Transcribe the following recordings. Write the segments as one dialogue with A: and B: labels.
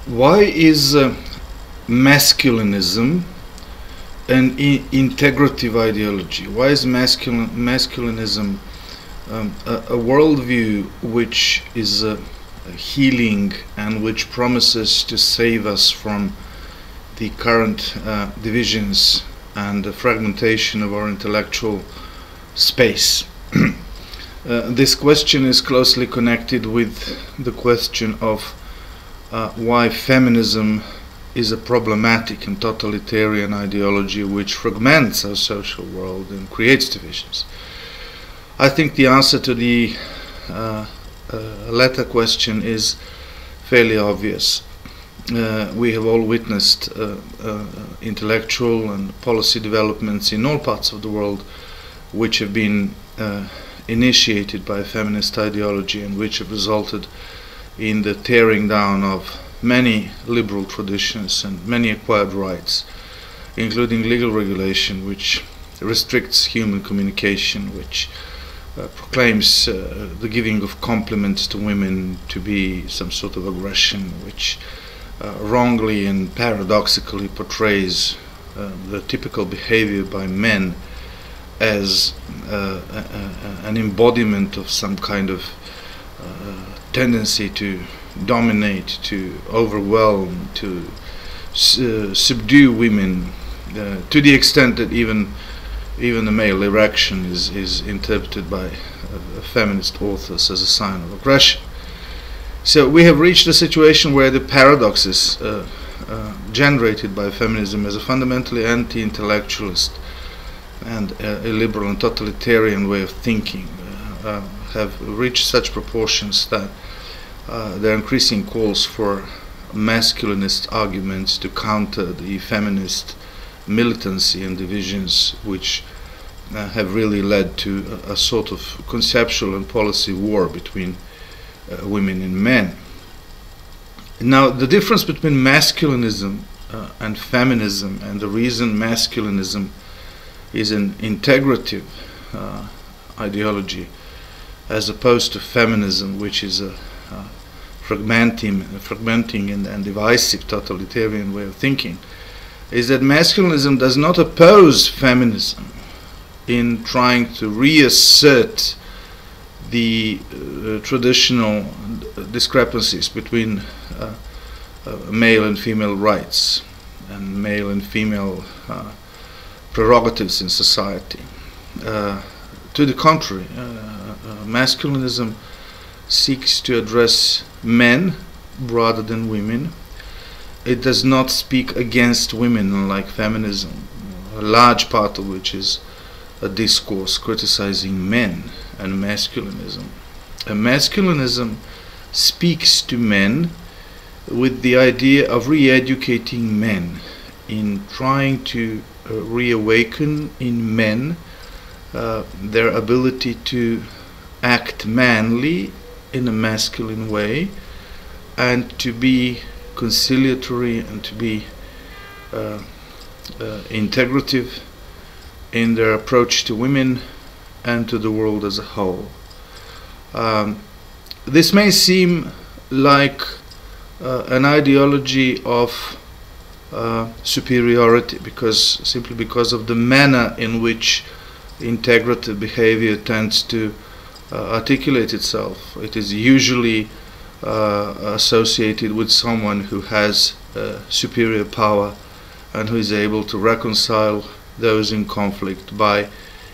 A: Why is masculinism an integrative ideology? Why is masculinism a worldview which is healing and which promises to save us from the current divisions and the fragmentation of our intellectual space? This question is closely connected with the question of why feminism is a problematic and totalitarian ideology which fragments our social world and creates divisions. I think the answer to the latter question is fairly obvious. We have all witnessed intellectual and policy developments in all parts of the world which have been initiated by feminist ideology and which have resulted in the tearing down of many liberal traditions and many acquired rights, including legal regulation which restricts human communication, which proclaims the giving of compliments to women to be some sort of aggression, which wrongly and paradoxically portrays the typical behavior by men as an embodiment of some kind of tendency to dominate, to overwhelm, to subdue women, to the extent that even the male erection is interpreted by feminist authors as a sign of aggression. So we have reached a situation where the paradoxes generated by feminism as a fundamentally anti-intellectualist and illiberal and totalitarian way of thinking have reached such proportions that there are increasing calls for masculinist arguments to counter the feminist militancy and divisions which have really led to a sort of conceptual and policy war between women and men. Now, the difference between masculinism and feminism, and the reason masculinism is an integrative ideology as opposed to feminism, which is a fragmenting and divisive totalitarian way of thinking, is that masculinism does not oppose feminism in trying to reassert the traditional discrepancies between male and female rights and male and female prerogatives in society. To the contrary, masculinism seeks to address men rather than women. It does not speak against women, unlike feminism, a large part of which is a discourse criticizing men and masculinism. And masculinism speaks to men with the idea of re-educating men, in trying to reawaken in men their ability to act manly in a masculine way, and to be conciliatory and to be integrative in their approach to women and to the world as a whole. This may seem like an ideology of superiority, simply because of the manner in which integrative behavior tends to articulate itself. It is usually associated with someone who has superior power and who is able to reconcile those in conflict by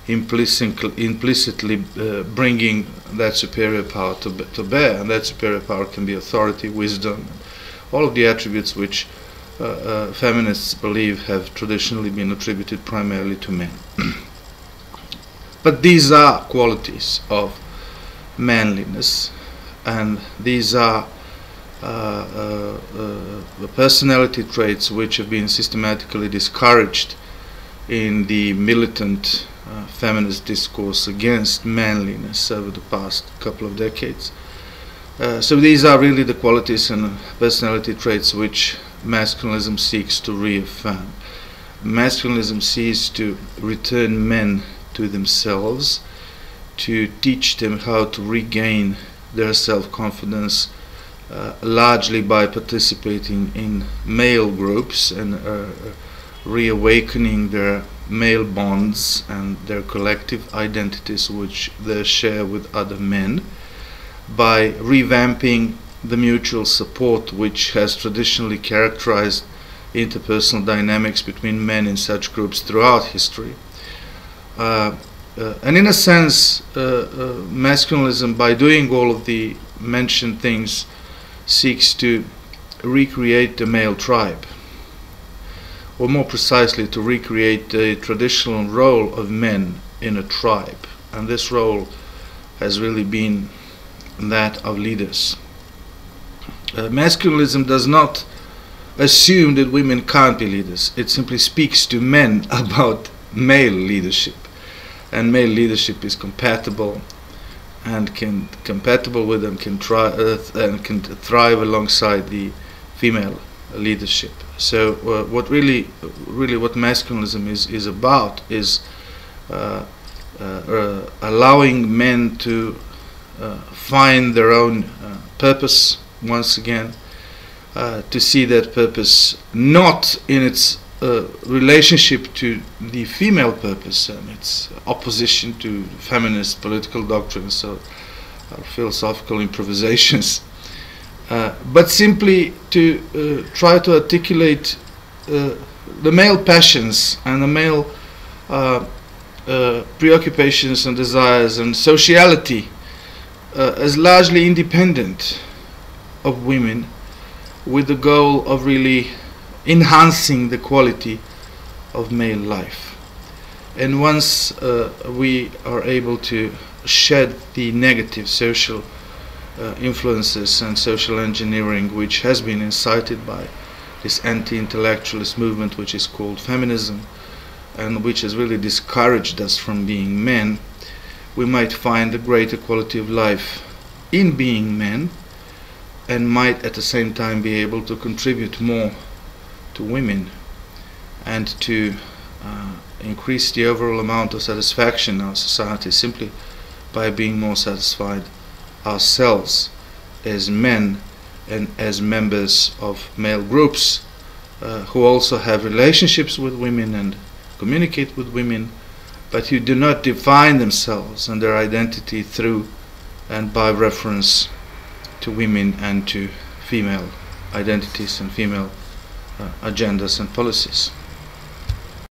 A: implicitly bringing that superior power to bear. And that superior power can be authority, wisdom, all of the attributes which feminists believe have traditionally been attributed primarily to men. But these are qualities of manliness, and these are the personality traits which have been systematically discouraged in the militant feminist discourse against manliness over the past couple of decades. So these are really the qualities and personality traits which masculinism seeks to reaffirm. Masculinism seeks to return men to themselves, to teach them how to regain their self-confidence largely by participating in male groups and reawakening their male bonds and their collective identities which they share with other men, by revamping the mutual support which has traditionally characterized interpersonal dynamics between men in such groups throughout history. And in a sense, masculinism, by doing all of the mentioned things, seeks to recreate the male tribe, or more precisely to recreate the traditional role of men in a tribe. And this role has really been that of leaders. Masculinism does not assume that women can't be leaders. It simply speaks to men about male leadership. And male leadership is compatible and compatible with and can thrive alongside the female leadership. So what masculinism is about is allowing men to find their own purpose once again, to see that purpose not in its relationship to the female purpose and its opposition to feminist political doctrines or philosophical improvisations, but simply to try to articulate the male passions and the male preoccupations and desires and sociality as largely independent of women, with the goal of really enhancing the quality of male life. And once we are able to shed the negative social influences and social engineering which has been incited by this anti-intellectualist movement which is called feminism, and which has really discouraged us from being men, we might find a greater quality of life in being men, and might at the same time be able to contribute more to women and to increase the overall amount of satisfaction in our society simply by being more satisfied ourselves as men and as members of male groups who also have relationships with women and communicate with women, but who do not define themselves and their identity through and by reference to women and to female identities and female agendas and policies.